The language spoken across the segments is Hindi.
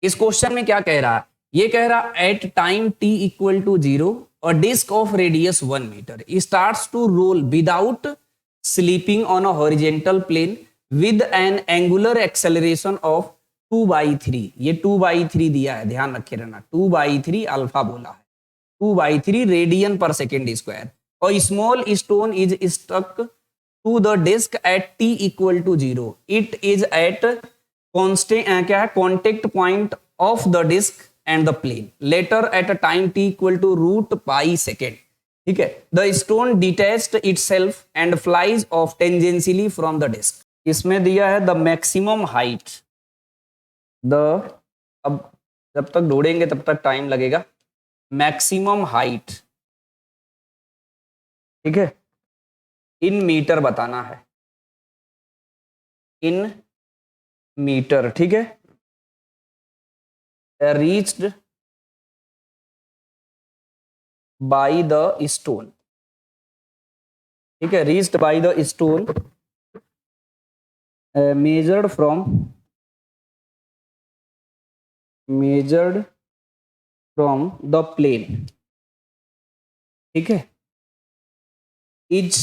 इस क्वेश्चन में क्या कह रहा है, ये कह रहा at time t equal to 0 a disk of radius 1 meter starts to roll without sleeping on a horizontal plane with an angular acceleration of 2/3। ये 2/3 दिया है, ध्यान रखे रहना, 2/3 अल्फा बोला है, 2/3 रेडियन पर सेकेंड स्क्वायर। और small stone is stuck to the disc at t equal to 0। It is at constant क्या है, contact point of the disc and the plane later at a time t equal to root pi second. ठीक है, the stone detached itself and flies off tangentially from the disc. इसमें दिया है द मैक्सिमम हाइट, द, अब जब तक ढूंढेंगे तब तक टाइम लगेगा, मैक्सिमम हाइट, ठीक है, इन मीटर बताना है, इन मीटर, ठीक है, रीच्ड बाय द स्टोन, ठीक है, reached by the stone measured from the plane, ठीक है, इज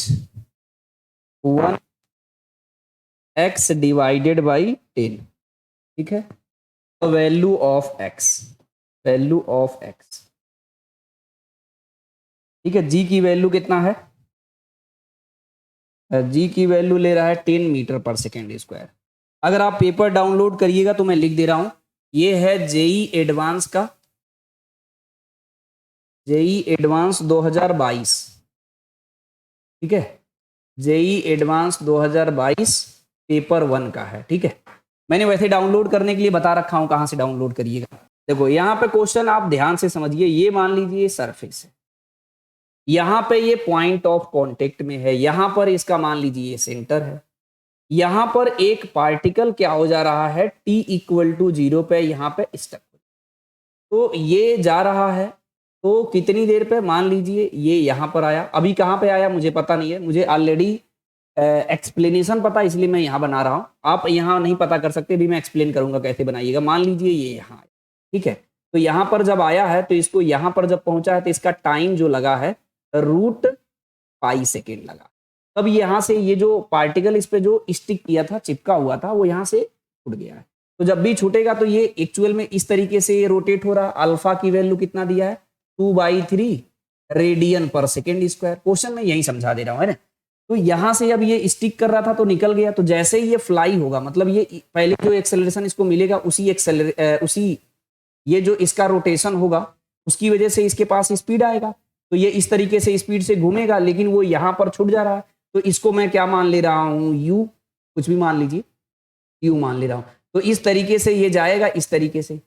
1x डिवाइडेड बाई 10, ठीक है, value of x, value of x, ठीक है, g की वैल्यू कितना है, g की वैल्यू ले रहा है 10 मीटर पर सेकेंड स्क्वायर। अगर आप पेपर डाउनलोड करिएगा तो मैं लिख दे रहा हूं, ये है जेई एडवांस का, जेई एडवांस 2022, ठीक है, जेई एडवांस 2022 पेपर 1 का है, ठीक है। मैंने वैसे डाउनलोड करने के लिए बता रखा हूं कहां से डाउनलोड करिएगा। देखो यहाँ पे क्वेश्चन आप ध्यान से समझिए, ये मान लीजिए सरफेस है, यहाँ पे ये पॉइंट ऑफ कांटेक्ट में है, यहाँ पर इसका मान लीजिए ये सेंटर है, यहाँ पर एक पार्टिकल क्या हो जा रहा है, t इक्वल टू 0 पे यहाँ पे स्टक, तो ये जा रहा है, तो कितनी देर पे, मान लीजिए ये यहाँ पर आया, अभी कहाँ पे आया मुझे पता नहीं है, मुझे ऑलरेडी एक्सप्लेनेशन पता है इसलिए मैं यहाँ बना रहा हूँ, आप यहाँ नहीं पता कर सकते, भी मैं एक्सप्लेन करूंगा कैसे बनाइएगा। मान लीजिए ये यहाँ आया, ठीक है, तो यहाँ पर जब आया है तो इसको यहाँ पर जब पहुंचा है तो इसका टाइम जो लगा है रूट पाई सेकेंड लगा। तब यहाँ से ये जो पार्टिकल इस पे जो स्टिक किया था, चिपका हुआ था, वो यहाँ से छूट गया है, तो जब भी छूटेगा तो ये एक्चुअल में इस तरीके से ये रोटेट हो रहा है। अल्फा की वैल्यू कितना दिया है, 2/3 रेडियन पर सेकेंड स्क्वायर, क्वेश्चन में यही समझा दे रहा हूं, है ना। तो यहां से अब ये स्टिक कर रहा था तो निकल गया, तो जैसे ही ये फ्लाई होगा, मतलब ये पहले जो एक्सेलरेशन इसको मिलेगा उसी ये जो इसका रोटेशन होगा उसकी वजह से इसके पास स्पीड आएगा, तो ये इस तरीके से स्पीड से घूमेगा, लेकिन वो यहां पर छूट जा रहा है, तो इसको मैं क्या मान ले रहा हूं, यू, कुछ भी मान लीजिए, यू मान ले रहा हूं। तो इस तरीके से ये जाएगा, इस तरीके से,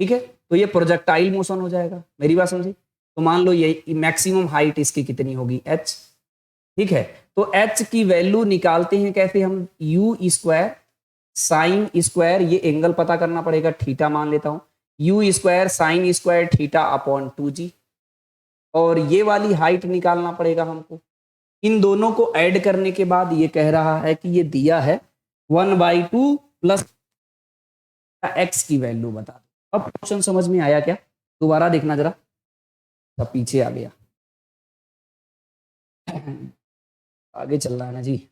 ठीक है, तो ये प्रोजेक्टाइल मोशन हो जाएगा, मेरी बात समझी। तो मान लो ये मैक्सिमम हाइट इसकी कितनी होगी, h, ठीक है, तो h की वैल्यू निकालते हैं कैसे हम, यू स्क्वायर साइन स्क्वायर, ये एंगल पता करना पड़ेगा, थीटा मान लेता हूं, you square sine square theta upon 2g, और ये वाली हाइट निकालना पड़ेगा हमको। इन दोनों को ऐड करने के बाद ये कह रहा है कि ये दिया है 1/2 प्लस x की वैल्यू बता दो। अब क्वेश्चन समझ में आया क्या, दोबारा देखना जरा, अब पीछे आ गया, आगे चल रहा है ना जी।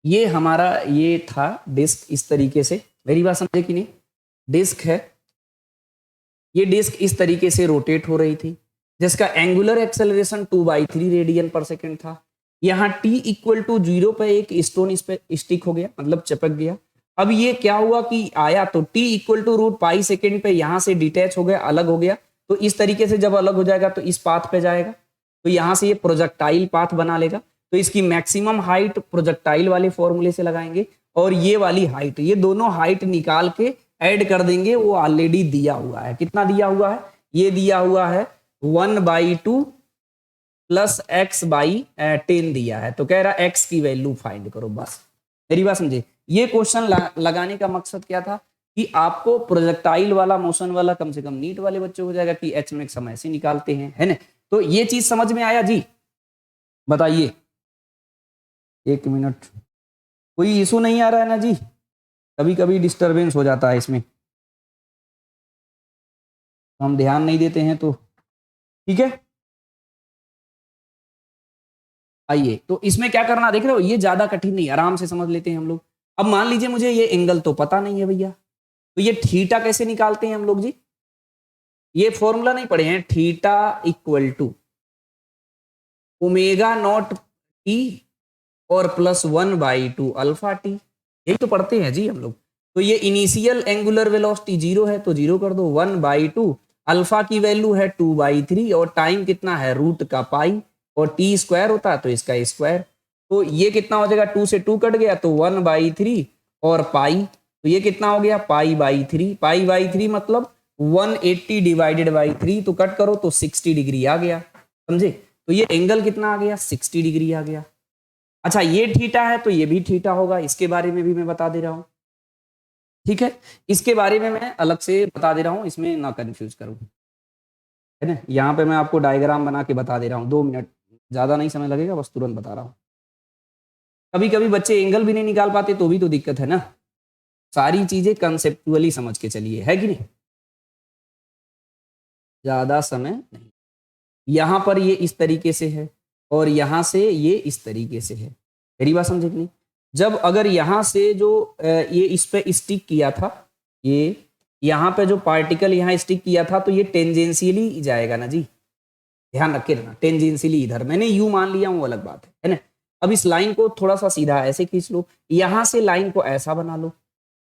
ये हमारा ये था डिस्क, इस तरीके से, मेरी बात समझे कि नहीं, डिस्क है, ये डिस्क इस तरीके से रोटेट हो रही थी, जिसका एंगुलर एक्सेलरेशन 2/3 रेडियन पर सेकेंड था। यहाँ t इक्वल टू 0 पे एक स्टोन इस पे स्टिक हो गया, मतलब चिपक गया। अब ये क्या हुआ कि आया तो t equal to root pi second पे यहाँ से डिटैच हो गया, अलग हो गया, तो इस तरीके से जब अलग हो जाएगा तो इस पाथ पे जाएगा, तो यहाँ से ये प्रोजेक्टाइल पाथ बना लेगा। तो इसकी मैक्सिमम हाइट प्रोजेक्टाइल वाले फॉर्मूले से लगाएंगे, और ये वाली हाइट, ये दोनों हाइट निकाल के ऐड कर देंगे, वो ऑलरेडी दिया हुआ है, कितना दिया हुआ है, ये दिया हुआ है 1/2 प्लस x/10 दिया है, तो कह रहा x की वैल्यू फाइंड करो, बस, मेरी बात समझे। ये क्वेश्चन लगाने का मकसद क्या था कि आपको प्रोजेक्टाइल वाला मोशन वाला कम से कम नीट वाले बच्चों हो जाएगा कि h मैक्स हम ऐसे निकालते हैं, है ना। तो ये चीज समझ में आया जी, बताइए, 1 मिनट, कोई इशू नहीं आ रहा है ना जी, कभी कभी डिस्टरबेंस हो जाता है इसमें। तो हम ध्यान नहीं देते हैं, तो ठीक है। आइए, तो इसमें क्या करना, देख रहे हो, ये ज्यादा कठिन नहीं, आराम से समझ लेते हैं हम लोग। अब मान लीजिए मुझे ये एंगल तो पता नहीं है भैया, तो ये थीटा कैसे निकालते हैं हम लोग जी? ये फॉर्मूला नहीं पढ़े हैं, theta equal to omega naught T और प्लस 1/2 अल्फा टी, यही तो पढ़ते हैं जी हम लोग। तो ये इनिशियल एंगुलर वेलोसिटी 0 है, तो 0 कर दो, 1/2, अल्फा की वैल्यू है 2/3 और टाइम कितना है रूट का पाई, और टी स्क्वायर होता है तो इसका स्क्वायर। तो ये कितना हो जाएगा, 2 से 2 कट गया तो 1/3 और पाई, तो ये कितना हो गया पाई/3, पाई/3 मतलब 180 डिवाइडेड बाई 3, तो कट करो तो 60 डिग्री आ गया, समझे? तो ये एंगल कितना आ गया, 60 डिग्री आ गया। अच्छा, ये थीटा है तो ये भी थीटा होगा, इसके बारे में भी मैं बता दे रहा हूं, ठीक है। इसके बारे में मैं अलग से बता दे रहा हूं, इसमें ना कंफ्यूज करूं, है ना। यहाँ पे मैं आपको डायग्राम बना के बता दे रहा हूँ, 2 मिनट, ज्यादा नहीं समय लगेगा, बस तुरंत बता रहा हूँ। कभी कभी बच्चे एंगल भी नहीं निकाल पाते तो भी तो दिक्कत है ना। सारी चीजें कंसेप्चुअली समझ के चलिए, है कि नहीं, ज्यादा समय नहीं। यहां पर ये इस तरीके से है और यहां से ये इस तरीके से है, मेरी बात समझे कि नहीं? जब अगर यहां से जो ये इस पे स्टिक किया था, ये यहां पे जो पार्टिकल यहां स्टिक किया था, तो ये टेंजेंशियली जाएगा ना जी, ध्यान रखे रहना, टेंजेंशियली इधर, मैंने यू मान लिया हूं, अलग बात है ना। अब इस लाइन को थोड़ा सा सीधा ऐसे खींच लो, यहां से लाइन को ऐसा बना लो,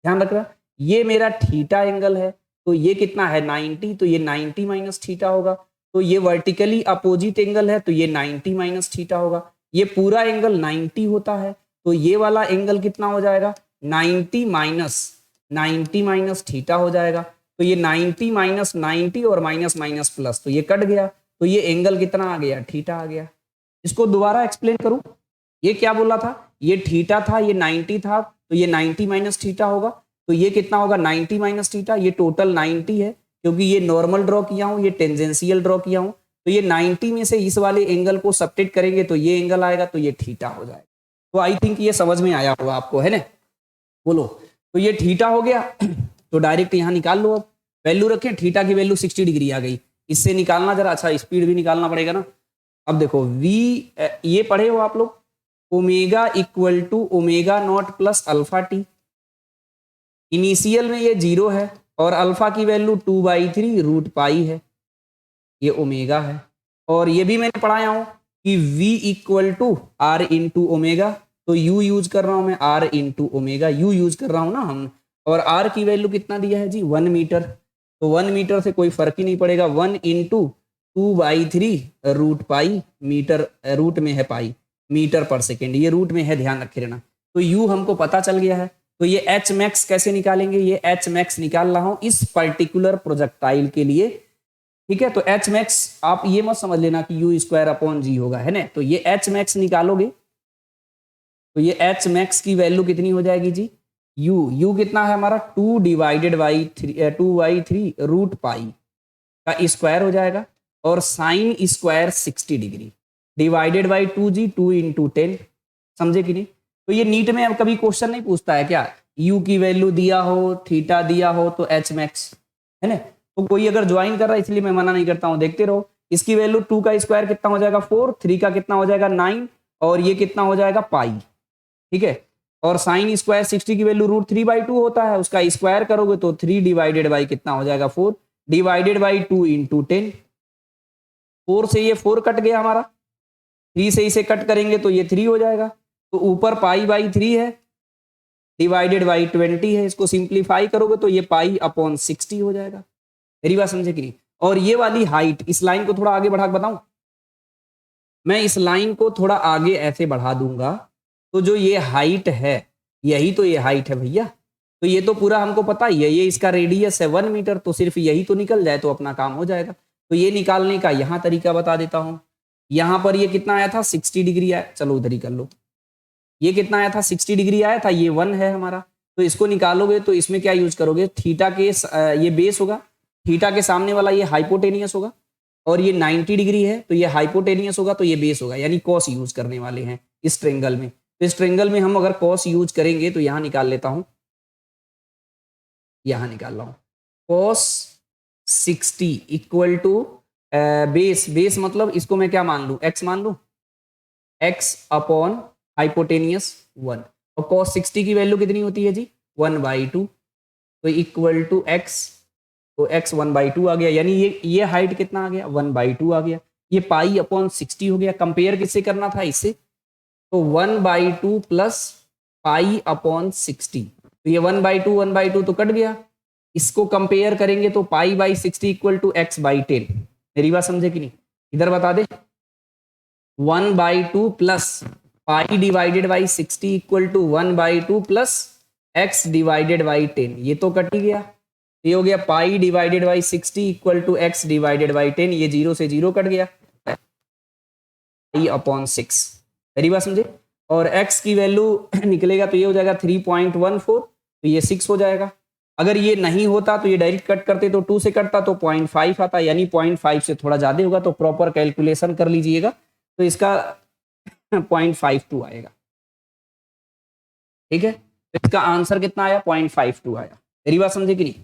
ध्यान रखना, ये मेरा थीटा एंगल है, तो ये कितना है 90, तो ये 90 माइनस थीटा होगा। तो ये वर्टिकली अपोजिट एंगल है, तो ये 90 माइनस थीटा होगा। ये पूरा एंगल 90 होता है, तो ये वाला एंगल कितना हो जाएगा 90 माइनस थीटा हो जाएगा। तो ये 90 माइनस 90 और माइनस माइनस प्लस, तो ये कट गया, तो ये एंगल कितना आ गया, थीटा आ गया। इसको दोबारा एक्सप्लेन करूं, ये क्या बोला था, ये थीटा था, ये 90 था, तो ये 90 माइनस थीटा होगा, तो ये कितना होगा 90 माइनस थीटा, ये टोटल 90 है, क्योंकि ये नॉर्मल ड्रॉ किया हूं, ये टेंजेंशियल ड्रॉ किया हूं, तो ये 90 में से इस वाले एंगल को सब्ट्रैक्ट करेंगे तो ये एंगल आएगा, तो ये थीटा हो जाएगा। तो आई थिंक ये समझ में आया होगा आपको, है ना, बोलो। तो ये थीटा हो गया, तो डायरेक्ट यहां निकाल लो, अब वैल्यू रखें, थीटा की वैल्यू 60 डिग्री आ गई, इससे निकालना जरा, अच्छा स्पीड भी निकालना पड़ेगा ना। अब देखो v, ये पढ़े हो आप लोग, omega equal to omega naught plus alpha T, initial में ये 0 है और अल्फा की वैल्यू 2/3 रूट पाई है, ये ओमेगा है। और ये भी मैंने पढ़ाया हूं कि v equal to R into omega, तो u यूज कर रहा हूं मैं, r into omega, u use कर रहा हूं ना हम, और r की वैल्यू कितना दिया है जी 1 मीटर, तो 1 मीटर से कोई फर्क ही नहीं पड़ेगा, 1 into 2/3 root pi metre, root में है पाई, मीटर पर सेकेंड, ये रूट में है, ध्यान रखे रहना। तो u हमको पता चल गया है, तो ये एच मैक्स कैसे निकालेंगे, ये एच मैक्स निकाल रहा हूं इस पर्टिकुलर प्रोजेक्टाइल के लिए, ठीक है। तो एच मैक्स आप ये मत समझ लेना कि यू स्क्वायर अपॉन जी होगा, है ना, तो ये एच मैक्स निकालोगे, तो ये एच मैक्स की वैल्यू कितनी हो जाएगी जी, यू कितना है हमारा 2/3 रूट पाई का स्क्वायर हो जाएगा, और sine square 60 degree divided by 2 G, 2 into 10, समझे कि नहीं। तो ये नीट में अब कभी क्वेश्चन नहीं पूछता है क्या, यू की वैल्यू दिया हो, थीटा दिया हो, तो एच मैक्स, है ना। तो कोई अगर ज्वाइन कर रहा है, इसलिए मैं मना नहीं करता हूं, देखते रहो। इसकी वैल्यू 2 का स्क्वायर कितना हो जाएगा 4, 3 का कितना हो जाएगा 9, और ये कितना हो जाएगा पाई, ठीक है। और साइन स्क्वायर 60 की वैल्यू √3/2 होता है, उसका स्क्वायर करोगे तो 3 डिवाइडेड बाई कितना हो जाएगा 4, डिवाइडेड बाई 2 इंटू 10, 4 से ये 4 कट गया हमारा, 3 से इसे कट करेंगे तो ये 3 हो जाएगा, तो ऊपर पाई/3 है, डिवाइडेड बाई 20 है, इसको सिंप्लीफाई करोगे तो ये पाई अपॉन 60 हो जाएगा, मेरी बात समझे कि नहीं। और ये वाली हाइट, इस लाइन को थोड़ा आगे बढ़ा के बताऊं, मैं इस लाइन को थोड़ा आगे ऐसे बढ़ा दूंगा, तो जो ये हाइट है, यही तो ये हाइट है भैया, तो ये तो पूरा हमको पता ही है, ये इसका रेडियस है 1 मीटर, तो सिर्फ यही तो निकल जाए तो अपना काम हो जाएगा। तो ये निकालने का यहाँ तरीका बता देता हूँ, यहाँ पर ये कितना आया था 60 डिग्री आया, चलो उधर ही कर लो, ये कितना आया था 60 डिग्री आया था, ये 1 है हमारा, तो इसको निकालोगे तो इसमें क्या यूज करोगे, थीटा के ये बेस होगा, थीटा के सामने वाला ये हाइपोटेनियस होगा, और ये 90 डिग्री है तो ये हाइपोटेनियस होगा, तो ये बेस होगा, यानी कॉस यूज करने वाले हैं इस ट्रेंगल में। तो इस ट्रेंगल में हम अगर कॉस यूज करेंगे तो यहां निकाल लेता हूं, यहां निकाल रहा हूं, कॉस 60 इक्वल टू बेस मतलब इसको मैं क्या मान लूं, x मान लूं, x अपॉन हाइपोटेनियस 1। और cos 60 की वैल्यू कितनी होती है जी, 1/2, तो इक्वल टू x, तो x 1/2 आ गया, यानी ये हाइट कितना आ गया, 1/2 आ गया। ये पाई अपॉन 60 हो गया। कंपेयर किससे करना था, इससे, तो 1/2 प्लस पाई अपॉन 60, तो ये 1/2 तो कट गया। इसको कंपेयर करेंगे तो pi by 60 equal to x/10। मेरी बात समझे कि नहीं, इधर बता दे। 1/2 plus pi divided by 60 equal to 1/2 plus x divided by 10, ये तो कट ही गया। ये हो गया pi divided by 60 equal to x divided by 10, ये 0 से 0 कट गया, पाई अपॉन 6। मेरी बात समझे। और x की वैल्यू निकलेगा तो ये हो जाएगा 3.14, तो ये 6 हो जाएगा। अगर ये नहीं होता तो ये डायरेक्ट कट करते तो 2 से कटता तो 0.5 आता, यानी 0.5 से थोड़ा ज्यादा होगा, तो प्रॉपर कैलकुलेशन कर लीजिएगा, तो इसका 0.52 आएगा। ठीक है, तो इसका आंसर कितना आया, 0.52 आया। मेरी बात समझे कि नहीं।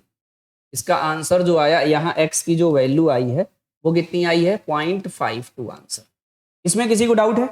इसका आंसर जो आया, यहाँ x की जो वैल्यू आई है वो कितनी आई है, 0.52 आंसर। इसमें किसी को डाउट है?